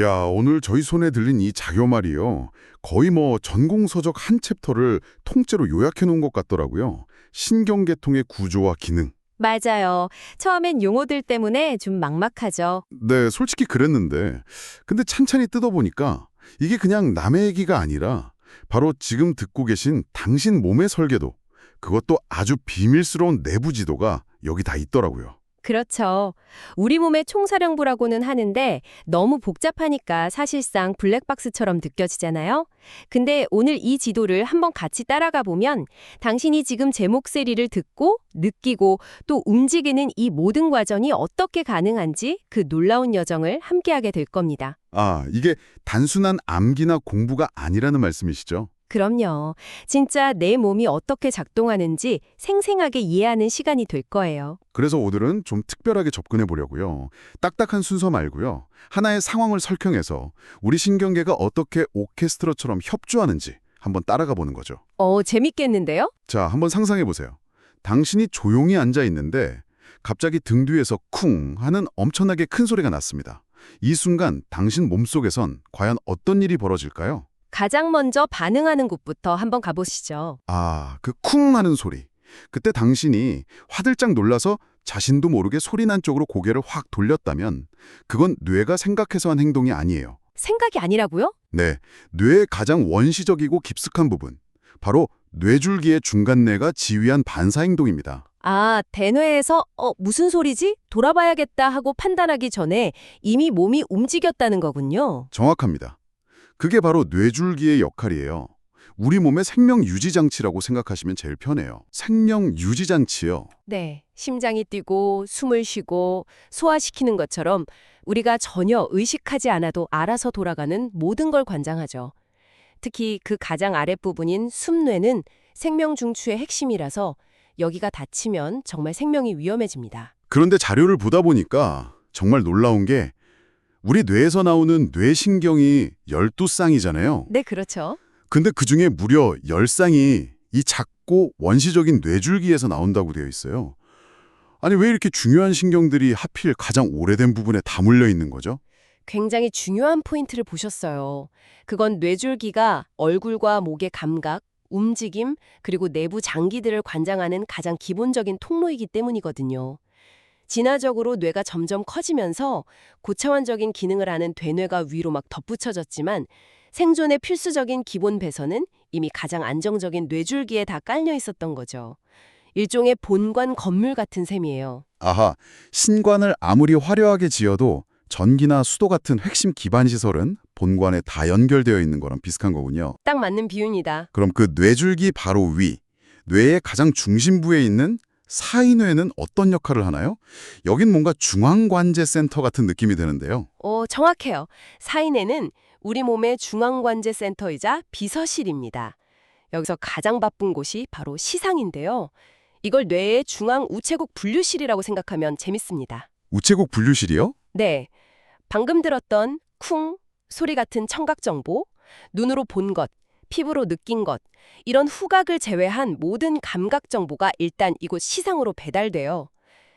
야, 오늘 저희 손에 들린 이 자료 말이요. 거의 뭐 전공서적 한 챕터를 통째로 요약해 놓은 것 같더라고요. 신경계통의 구조와 기능. 맞아요. 처음엔 용어들 때문에 좀 막막하죠. 네, 솔직히 그랬는데. 근데 찬찬히 뜯어보니까 이게 그냥 남의 얘기가 아니라 바로 지금 듣고 계신 당신 몸의 설계도, 그것도 아주 비밀스러운 내부 지도가 여기 다 있더라고요. 그렇죠. 우리 몸의 총사령부라고는 하는데 너무 복잡하니까 사실상 블랙박스처럼 느껴지잖아요. 근데 오늘 이 지도를 한번 같이 따라가 보면 당신이 지금 제 목소리를 듣고 느끼고 또 움직이는 이 모든 과정이 어떻게 가능한지 그 놀라운 여정을 함께하게 될 겁니다. 아, 이게 단순한 암기나 공부가 아니라는 말씀이시죠? 그럼요. 진짜 내 몸이 어떻게 작동하는지 생생하게 이해하는 시간이 될 거예요. 그래서 오늘은 좀 특별하게 접근해 보려고요. 딱딱한 순서 말고요. 하나의 상황을 설명해서 우리 신경계가 어떻게 오케스트라처럼 협조하는지 한번 따라가 보는 거죠. 재밌겠는데요? 자, 한번 상상해 보세요. 당신이 조용히 앉아 있는데 갑자기 등 뒤에서 쿵 하는 엄청나게 큰 소리가 났습니다. 이 순간 당신 몸속에선 과연 어떤 일이 벌어질까요? 가장 먼저 반응하는 곳부터 한번 가보시죠. 아, 그 쿵 하는 소리. 그때 당신이 화들짝 놀라서 자신도 모르게 소리 난 쪽으로 고개를 확 돌렸다면 그건 뇌가 생각해서 한 행동이 아니에요. 생각이 아니라고요? 네, 뇌의 가장 원시적이고 깊숙한 부분. 바로 뇌줄기의 중간뇌가 지휘한 반사 행동입니다. 아, 대뇌에서 무슨 소리지? 돌아봐야겠다 하고 판단하기 전에 이미 몸이 움직였다는 거군요. 정확합니다. 그게 바로 뇌줄기의 역할이에요. 우리 몸의 생명 유지 장치라고 생각하시면 제일 편해요. 생명 유지 장치요. 네, 심장이 뛰고 숨을 쉬고 소화시키는 것처럼 우리가 전혀 의식하지 않아도 알아서 돌아가는 모든 걸 관장하죠. 특히 그 가장 아랫부분인 숨뇌는 생명 중추의 핵심이라서 여기가 다치면 정말 생명이 위험해집니다. 그런데 자료를 보다 보니까 정말 놀라운 게 우리 뇌에서 나오는 뇌신경이 12쌍이잖아요. 네, 그렇죠. 근데 그중에 무려 10쌍이 이 작고 원시적인 뇌줄기에서 나온다고 되어 있어요. 아니 왜 이렇게 중요한 신경들이 하필 가장 오래된 부분에 다 몰려 있는 거죠? 굉장히 중요한 포인트를 보셨어요. 그건 뇌줄기가 얼굴과 목의 감각, 움직임, 그리고 내부 장기들을 관장하는 가장 기본적인 통로이기 때문이거든요. 진화적으로 뇌가 점점 커지면서 고차원적인 기능을 하는 대뇌가 위로 막 덧붙여졌지만 생존의 필수적인 기본 배선은 이미 가장 안정적인 뇌줄기에 다 깔려 있었던 거죠. 일종의 본관 건물 같은 셈이에요. 아하, 신관을 아무리 화려하게 지어도 전기나 수도 같은 핵심 기반 시설은 본관에 다 연결되어 있는 거랑 비슷한 거군요. 딱 맞는 비유입니다. 그럼 그 뇌줄기 바로 위, 뇌의 가장 중심부에 있는 사이뇌는 어떤 역할을 하나요? 여긴 뭔가 중앙관제센터 같은 느낌이 드는데요. 정확해요. 사인에는 우리 몸의 중앙관제센터이자 비서실입니다. 여기서 가장 바쁜 곳이 바로 시상인데요. 이걸 뇌의 중앙우체국 분류실이라고 생각하면 재밌습니다. 우체국 분류실이요? 네, 방금 들었던 쿵 소리 같은 청각 정보, 눈으로 본 것, 피부로 느낀 것, 이런 후각을 제외한 모든 감각 정보가 일단 이곳 시상으로 배달돼요.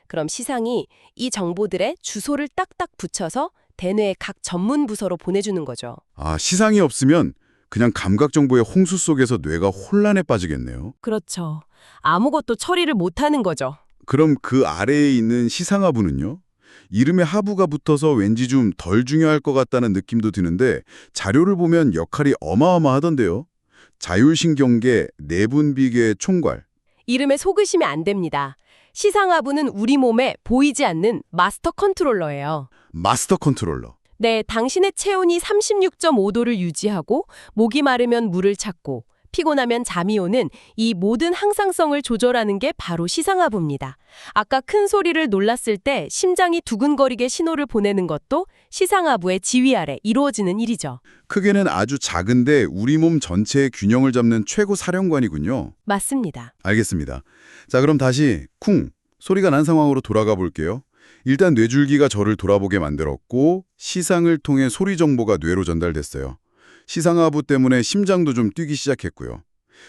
그럼 시상이 이 정보들의 주소를 딱딱 붙여서 대뇌의 각 전문 부서로 보내주는 거죠. 아, 시상이 없으면 그냥 감각 정보의 홍수 속에서 뇌가 혼란에 빠지겠네요. 그렇죠. 아무것도 처리를 못하는 거죠. 그럼 그 아래에 있는 시상하부는요? 이름에 하부가 붙어서 왠지 좀 덜 중요할 것 같다는 느낌도 드는데 자료를 보면 역할이 어마어마하던데요. 자율신경계, 내분비계 총괄. 이름에 속으시면 안 됩니다. 시상하부는 우리 몸에 보이지 않는 마스터 컨트롤러예요. 마스터 컨트롤러. 네, 당신의 체온이 36.5도를 유지하고 목이 마르면 물을 찾고 피곤하면 잠이 오는 이 모든 항상성을 조절하는 게 바로 시상하부입니다. 아까 큰 소리를 놀랐을 때 심장이 두근거리게 신호를 보내는 것도 시상하부의 지휘 아래 이루어지는 일이죠. 크게는 아주 작은데 우리 몸 전체의 균형을 잡는 최고 사령관이군요. 맞습니다. 알겠습니다. 자, 그럼 다시 쿵 소리가 난 상황으로 돌아가 볼게요. 일단 뇌줄기가 저를 돌아보게 만들었고 시상을 통해 소리 정보가 뇌로 전달됐어요. 시상하부 때문에 심장도 좀 뛰기 시작했고요.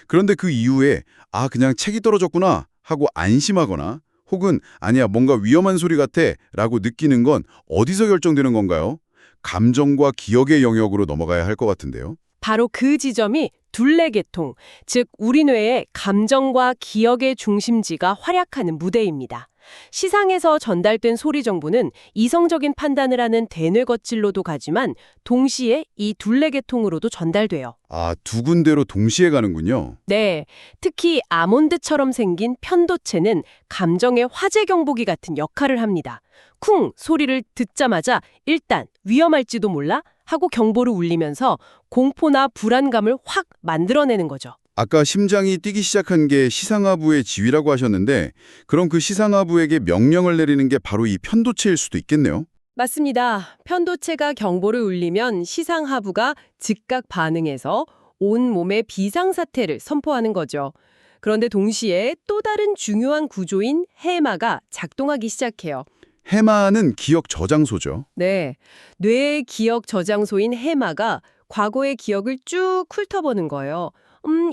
그런데 그 이후에 그냥 책이 떨어졌구나 하고 안심하거나 혹은 아니야 뭔가 위험한 소리 같아 라고 느끼는 건 어디서 결정되는 건가요? 감정과 기억의 영역으로 넘어가야 할 것 같은데요. 바로 그 지점이 둘레계통, 즉 우리 뇌의 감정과 기억의 중심지가 활약하는 무대입니다. 시상에서 전달된 소리 정보는 이성적인 판단을 하는 대뇌 겉질로도 가지만 동시에 이 둘레계통으로도 전달돼요. 아, 두 군데로 동시에 가는군요. 네, 특히 아몬드처럼 생긴 편도체는 감정의 화재 경보기 같은 역할을 합니다. 쿵 소리를 듣자마자 일단 위험할지도 몰라 하고 경보를 울리면서 공포나 불안감을 확 만들어내는 거죠. 아까 심장이 뛰기 시작한 게 시상하부의 지휘라고 하셨는데 그럼 그 시상하부에게 명령을 내리는 게 바로 이 편도체일 수도 있겠네요. 맞습니다. 편도체가 경보를 울리면 시상하부가 즉각 반응해서 온 몸의 비상사태를 선포하는 거죠. 그런데 동시에 또 다른 중요한 구조인 해마가 작동하기 시작해요. 해마는 기억 저장소죠. 네, 뇌의 기억 저장소인 해마가 과거의 기억을 쭉 훑어보는 거예요.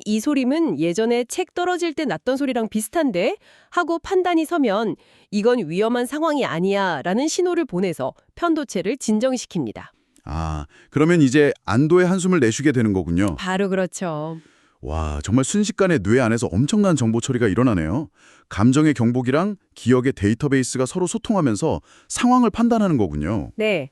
이 소림은 예전에 책 떨어질 때 났던 소리랑 비슷한데? 하고 판단이 서면 이건 위험한 상황이 아니야 라는 신호를 보내서 편도체를 진정시킵니다. 아, 그러면 이제 안도의 한숨을 내쉬게 되는 거군요. 바로 그렇죠. 와, 정말 순식간에 뇌 안에서 엄청난 정보 처리가 일어나네요. 감정의 경보기랑 기억의 데이터베이스가 서로 소통하면서 상황을 판단하는 거군요. 네,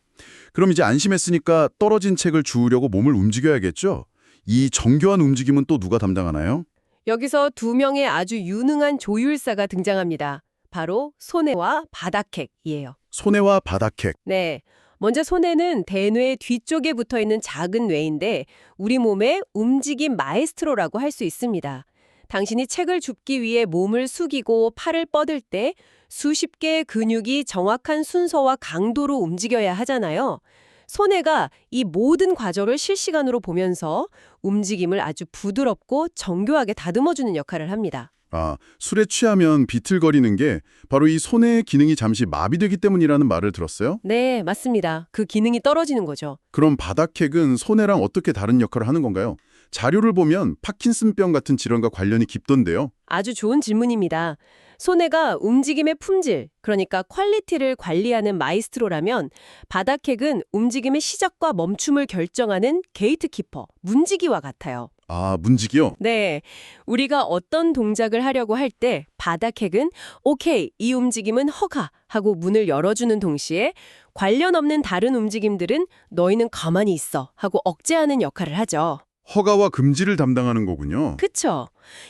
그럼 이제 안심했으니까 떨어진 책을 주우려고 몸을 움직여야겠죠? 이 정교한 움직임은 또 누가 담당하나요? 여기서 두 명의 아주 유능한 조율사가 등장합니다. 바로 손해와 바닥핵이에요. 손해와 바닥핵. 네. 먼저 손해는 대뇌 뒤쪽에 붙어 있는 작은 뇌인데 우리 몸의 움직임 마에스트로라고 할 수 있습니다. 당신이 책을 줍기 위해 몸을 숙이고 팔을 뻗을 때 수십 개의 근육이 정확한 순서와 강도로 움직여야 하잖아요. 손해가 이 모든 과정을 실시간으로 보면서 움직임을 아주 부드럽고 정교하게 다듬어주는 역할을 합니다. 아, 술에 취하면 비틀거리는 게 바로 이 손해의 기능이 잠시 마비되기 때문이라는 말을 들었어요? 네, 맞습니다. 그 기능이 떨어지는 거죠. 그럼 바닥핵은 손해랑 어떻게 다른 역할을 하는 건가요? 자료를 보면 파킨슨병 같은 질환과 관련이 깊던데요. 아주 좋은 질문입니다. 손해가 움직임의 품질, 그러니까 퀄리티를 관리하는 마이스트로라면 바닥핵은 움직임의 시작과 멈춤을 결정하는 게이트키퍼, 문지기와 같아요. 아, 문지기요? 네, 우리가 어떤 동작을 하려고 할 때 바닥핵은 오케이, 이 움직임은 허가 하고 문을 열어주는 동시에 관련 없는 다른 움직임들은 너희는 가만히 있어 하고 억제하는 역할을 하죠. 허가와 금지를 담당하는 거군요. 그쵸?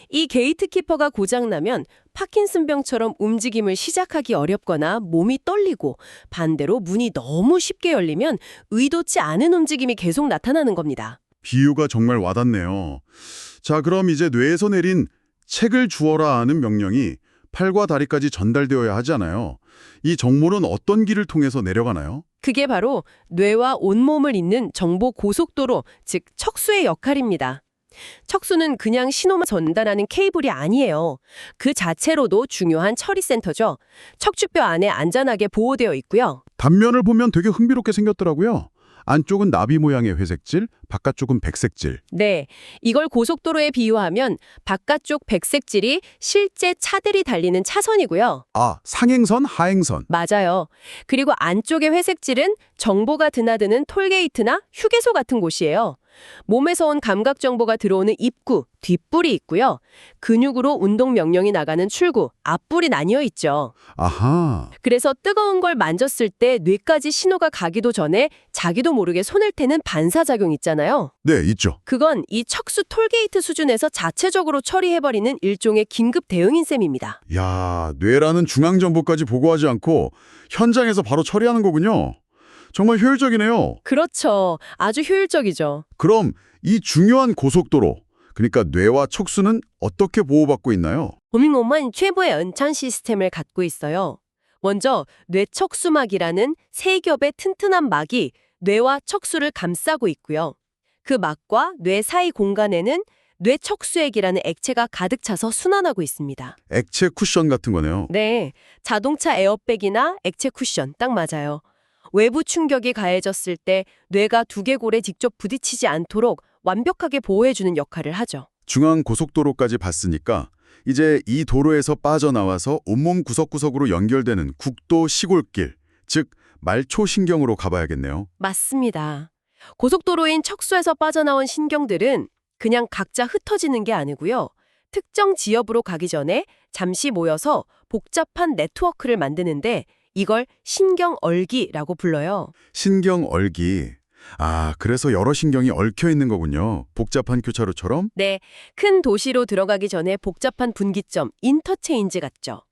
이 게이트키퍼가 고장나면 파킨슨병처럼 움직임을 시작하기 어렵거나 몸이 떨리고 반대로 문이 너무 쉽게 열리면 의도치 않은 움직임이 계속 나타나는 겁니다. 비유가 정말 와닿네요. 자, 그럼 이제 뇌에서 내린 책을 주어라 하는 명령이 팔과 다리까지 전달되어야 하잖아요. 이 정보는 어떤 길을 통해서 내려가나요? 그게 바로 뇌와 온몸을 잇는 정보 고속도로, 즉 척수의 역할입니다. 척수는 그냥 신호만 전달하는 케이블이 아니에요. 그 자체로도 중요한 처리센터죠. 척추뼈 안에 안전하게 보호되어 있고요. 단면을 보면 되게 흥미롭게 생겼더라고요. 안쪽은 나비 모양의 회색질, 바깥쪽은 백색질. 네, 이걸 고속도로에 비유하면 바깥쪽 백색질이 실제 차들이 달리는 차선이고요. 아, 상행선, 하행선. 맞아요. 그리고 안쪽의 회색질은 정보가 드나드는 톨게이트나 휴게소 같은 곳이에요. 몸에서 온 감각 정보가 들어오는 입구, 뒷불이 있고요. 근육으로 운동 명령이 나가는 출구, 앞불이 나뉘어 있죠. 아하. 그래서 뜨거운 걸 만졌을 때 뇌까지 신호가 가기도 전에 자기도 모르게 손을 태는 반사작용 있잖아요. 네, 있죠. 그건 이 척수 톨게이트 수준에서 자체적으로 처리해버리는 일종의 긴급 대응인 셈입니다. 야, 뇌라는 중앙 정보까지 보고하지 않고 현장에서 바로 처리하는 거군요. 정말 효율적이네요. 그렇죠. 아주 효율적이죠. 그럼 이 중요한 고속도로, 그러니까 뇌와 척수는 어떻게 보호받고 있나요? 보밍홈은 최고의 연천 시스템을 갖고 있어요. 먼저 뇌척수막이라는 세 겹의 튼튼한 막이 뇌와 척수를 감싸고 있고요. 그 막과 뇌 사이 공간에는 뇌척수액이라는 액체가 가득 차서 순환하고 있습니다. 액체 쿠션 같은 거네요. 네, 자동차 에어백이나 액체 쿠션 딱 맞아요. 외부 충격이 가해졌을 때 뇌가 두개골에 직접 부딪히지 않도록 완벽하게 보호해주는 역할을 하죠. 중앙 고속도로까지 봤으니까 이제 이 도로에서 빠져나와서 온몸 구석구석으로 연결되는 국도 시골길, 즉 말초신경으로 가봐야겠네요. 맞습니다. 고속도로인 척수에서 빠져나온 신경들은 그냥 각자 흩어지는 게 아니고요. 특정 지역으로 가기 전에 잠시 모여서 복잡한 네트워크를 만드는데 이걸 신경얼기라고 불러요. 신경얼기. 아, 그래서 여러 신경이 얽혀 있는 거군요. 복잡한 교차로처럼? 네, 큰 도시로 들어가기 전에 복잡한 분기점, 인터체인지 같죠.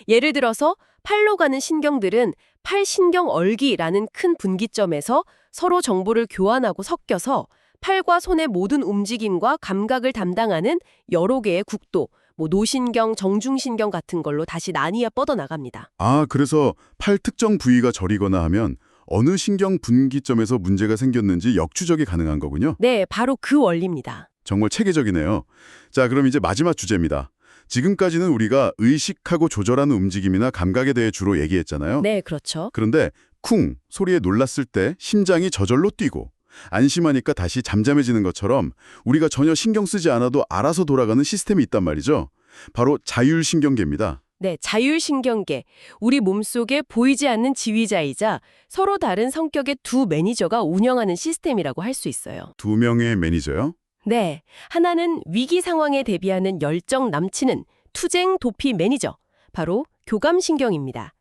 예를 들어서 팔로 가는 신경들은 팔신경얼기라는 큰 분기점에서 서로 정보를 교환하고 섞여서 팔과 손의 모든 움직임과 감각을 담당하는 여러 개의 국도, 노신경, 정중신경 같은 걸로 다시 나뉘어 뻗어나갑니다. 아, 그래서 팔 특정 부위가 저리거나 하면 어느 신경 분기점에서 문제가 생겼는지 역추적이 가능한 거군요. 네, 바로 그 원리입니다. 정말 체계적이네요. 자, 그럼 이제 마지막 주제입니다. 지금까지는 우리가 의식하고 조절하는 움직임이나 감각에 대해 주로 얘기했잖아요. 네, 그렇죠. 그런데 쿵 소리에 놀랐을 때 심장이 저절로 뛰고 안심하니까 다시 잠잠해지는 것처럼 우리가 전혀 신경 쓰지 않아도 알아서 돌아가는 시스템이 있단 말이죠. 바로 자율신경계입니다. 네, 자율신경계. 우리 몸속에 보이지 않는 지휘자이자 서로 다른 성격의 두 매니저가 운영하는 시스템이라고 할 수 있어요. 두 명의 매니저요? 네, 하나는 위기 상황에 대비하는 열정 남치는 투쟁 도피 매니저, 바로 교감신경입니다.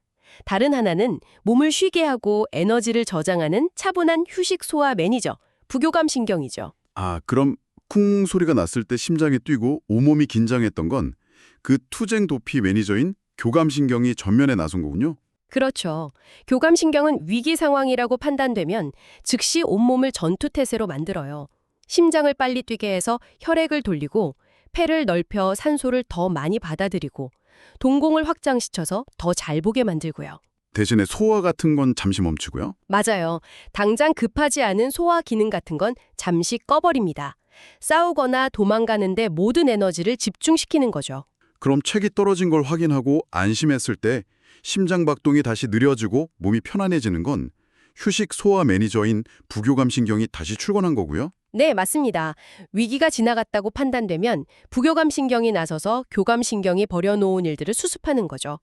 다른 하나는 몸을 쉬게 하고 에너지를 저장하는 차분한 휴식 소화 매니저, 부교감신경이죠. 아, 그럼 쿵 소리가 났을 때 심장이 뛰고 온몸이 긴장했던 건 그 투쟁 도피 매니저인 교감신경이 전면에 나선 거군요. 그렇죠. 교감신경은 위기 상황이라고 판단되면 즉시 온몸을 전투태세로 만들어요. 심장을 빨리 뛰게 해서 혈액을 돌리고 폐를 넓혀 산소를 더 많이 받아들이고 동공을 확장시켜서 더 잘 보게 만들고요. 대신에 소화 같은 건 잠시 멈추고요. 맞아요. 당장 급하지 않은 소화 기능 같은 건 잠시 꺼버립니다. 싸우거나 도망가는데 모든 에너지를 집중시키는 거죠. 그럼 책이 떨어진 걸 확인하고 안심했을 때 심장 박동이 다시 느려지고 몸이 편안해지는 건 휴식 소화 매니저인 부교감신경이 다시 출근한 거고요. 네, 맞습니다. 위기가 지나갔다고 판단되면 부교감신경이 나서서 교감신경이 버려놓은 일들을 수습하는 거죠.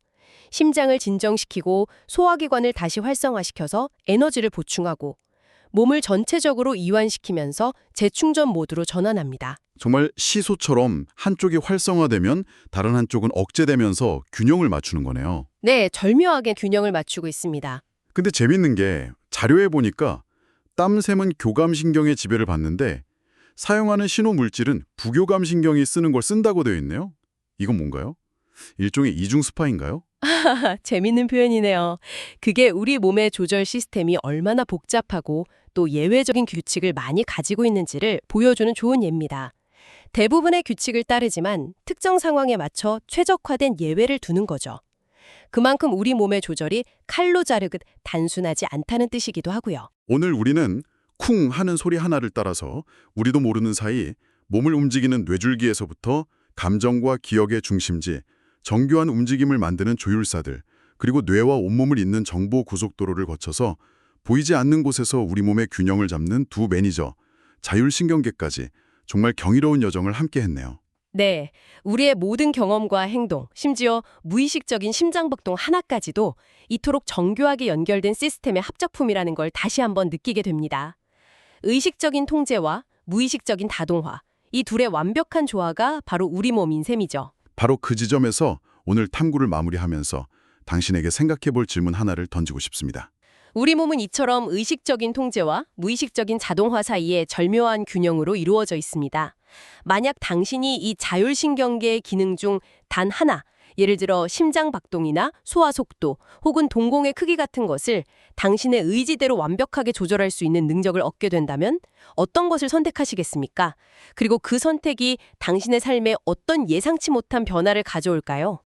심장을 진정시키고 소화기관을 다시 활성화시켜서 에너지를 보충하고 몸을 전체적으로 이완시키면서 재충전 모드로 전환합니다. 정말 시소처럼 한쪽이 활성화되면 다른 한쪽은 억제되면서 균형을 맞추는 거네요. 네, 절묘하게 균형을 맞추고 있습니다. 근데 재밌는 게 자료에 보니까 땀샘은 교감신경의 지배를 받는데 사용하는 신호물질은 부교감신경이 쓰는 걸 쓴다고 되어 있네요. 이건 뭔가요? 일종의 이중 스파인가요? 재밌는 표현이네요. 그게 우리 몸의 조절 시스템이 얼마나 복잡하고 또 예외적인 규칙을 많이 가지고 있는지를 보여주는 좋은 예입니다. 대부분의 규칙을 따르지만 특정 상황에 맞춰 최적화된 예외를 두는 거죠. 그만큼 우리 몸의 조절이 칼로 자르듯 단순하지 않다는 뜻이기도 하고요. 오늘 우리는 쿵 하는 소리 하나를 따라서 우리도 모르는 사이 몸을 움직이는 뇌줄기에서부터 감정과 기억의 중심지, 정교한 움직임을 만드는 조율사들, 그리고 뇌와 온몸을 잇는 정보 고속도로를 거쳐서 보이지 않는 곳에서 우리 몸의 균형을 잡는 두 매니저, 자율신경계까지 정말 경이로운 여정을 함께 했네요. 네, 우리의 모든 경험과 행동, 심지어 무의식적인 심장박동 하나까지도 이토록 정교하게 연결된 시스템의 합작품이라는 걸 다시 한번 느끼게 됩니다. 의식적인 통제와 무의식적인 다동화, 이 둘의 완벽한 조화가 바로 우리 몸인 셈이죠. 바로 그 지점에서 오늘 탐구를 마무리하면서 당신에게 생각해볼 질문 하나를 던지고 싶습니다. 우리 몸은 이처럼 의식적인 통제와 무의식적인 자동화 사이에 절묘한 균형으로 이루어져 있습니다. 만약 당신이 이 자율신경계의 기능 중 단 하나, 예를 들어 심장 박동이나 소화 속도 혹은 동공의 크기 같은 것을 당신의 의지대로 완벽하게 조절할 수 있는 능력을 얻게 된다면 어떤 것을 선택하시겠습니까? 그리고 그 선택이 당신의 삶에 어떤 예상치 못한 변화를 가져올까요?